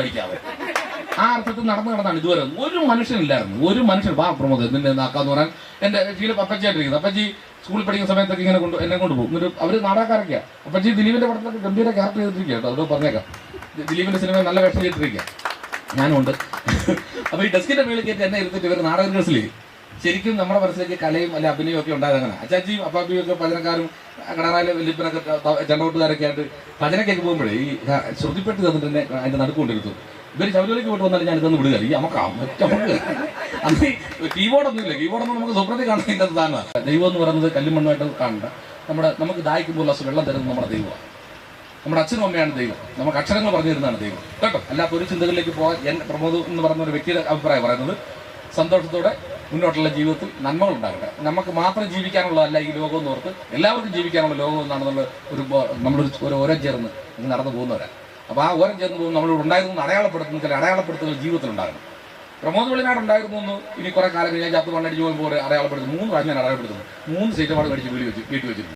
പഠിക്കാതെ. ആ അർത്ഥത്തിൽ നടന്നാണ് ഇതുവരെ ഒരു മനുഷ്യനില്ലായിരുന്നു. ഒരു മനുഷ്യൻ വാ പ്രമോദ് എന്തിന്റെ നാക്കാന്ന് പറയാൻ എന്റെ ശീലം അപ്പച്ചിയായിട്ടിരിക്കുന്നത്. അപ്പച്ചി സ്കൂളിൽ പഠിക്കുന്ന സമയത്തൊക്കെ ഇങ്ങനെ എന്നെ കൊണ്ടുപോകും. എന്നിട്ട് അവര് നാടകക്കാരൊക്കെയാ. അപ്പച്ചി ദിലീപിന്റെ പടത്തൊക്കെ ഗംഭീര ക്യാരക്ടർ ചെയ്തിരിക്കുക കേട്ടോ. അത് പറഞ്ഞേക്കാം. ദിലീപിന്റെ സിനിമ നല്ല വേഷം ചെയ്തിരിക്കുക. ഞാനും ഉണ്ട്. അപ്പൊ ഈ ഡെസ്കിന്റെ മേളിൽ കയറ്റി എന്നെ ഇരുത്തിട്ട് ഇവർ നാടക റിഹേഴ്സൽ ചെയ്യും. ശരിക്കും നമ്മുടെ മനസ്സിലേക്ക് കലയും അല്ലെ അഭിനയം ഒക്കെ ഉണ്ടായത് അങ്ങനെ. അച്ചാച്ചിയും അപ്പാപ്പിയും ഒക്കെ ഭജനക്കാരും കടറാലെ വലിയപ്പനൊക്കെ ചെണ്ടോട്ടുകാരൊക്കെ ആയിട്ട് ഭജനക്കൊക്കെ പോകുമ്പോഴേ ഈ ശ്രുതിപ്പെട്ട് തന്നിട്ട് തന്നെ അതിന്റെ നടുക്കൊണ്ടിരുത്തു. ഇവര് ശബരിമലയ്ക്ക് പോയിട്ട് വന്നാലും ഞാൻ ഇതൊന്ന് വിടുക. ഈ നമുക്ക് അന്ന് കീബോർഡൊന്നും ഇല്ല. കീബോർഡൊന്നും നമുക്ക് സ്വപ്നത്തിൽ കാണാൻ ഇതിൻ്റെ സാധനമാണ്. ദൈവം എന്ന് പറയുന്നത് കല്ലും മണ്ണുമായിട്ട് കാണണ്ട. നമുക്ക് ദാഹിക്കുമ്പോൾ വെള്ളം തരുന്നത് നമ്മുടെ ദൈവമാണ്. നമ്മുടെ അച്ഛനും അമ്മയാണ് ദൈവം. നമുക്ക് അക്ഷരങ്ങൾ പറഞ്ഞു തരുന്നതാണ് ദൈവം കേട്ടോ. അല്ലാത്ത ഒരു ചിന്തകളിലേക്ക് പോകാൻ പ്രമോദ് എന്ന് പറയുന്ന ഒരു വ്യക്തിയുടെ അഭിപ്രായം പറയുന്നത് സന്തോഷത്തോടെ മുന്നോട്ടുള്ള ജീവിതത്തിൽ നന്മകൾ ഉണ്ടാകട്ടെ. നമുക്ക് മാത്രം ജീവിക്കാനുള്ളതല്ല ഈ ലോകം എന്ന് ഓർത്ത് എല്ലാവർക്കും ജീവിക്കാനുള്ള ലോകം എന്നാണെന്നുള്ള നമ്മളൊരു ഓരം ചേർന്ന് നടന്നു പോകുന്നവരാണ്. അപ്പോൾ ആ ഓരം ചേർന്ന് പോകുന്ന നമ്മളിവിടെ ഉണ്ടായിരുന്നു അടയാളപ്പെടുത്തുന്ന ചില അടയാളപ്പെടുത്തുന്ന ജീവിതത്തിൽ ഉണ്ടാകണം. പ്രമോദ് വെളിനാട് ഉണ്ടായിരുന്നു എന്ന് ഇനി കുറെ കാലം ഞാൻ ചത്ത് മണ്ണടിച്ച് പോകുമ്പോൾ അടയാളപ്പെടുത്തുന്നു. 3 പ്രാവശ്യം ഞാൻ അടയാളപ്പെടുത്തുന്നു. 3 സ്റ്റേറ്റ് അവാർഡ് മേടിച്ച് വീട്ടിൽ വെച്ചിരുന്നു.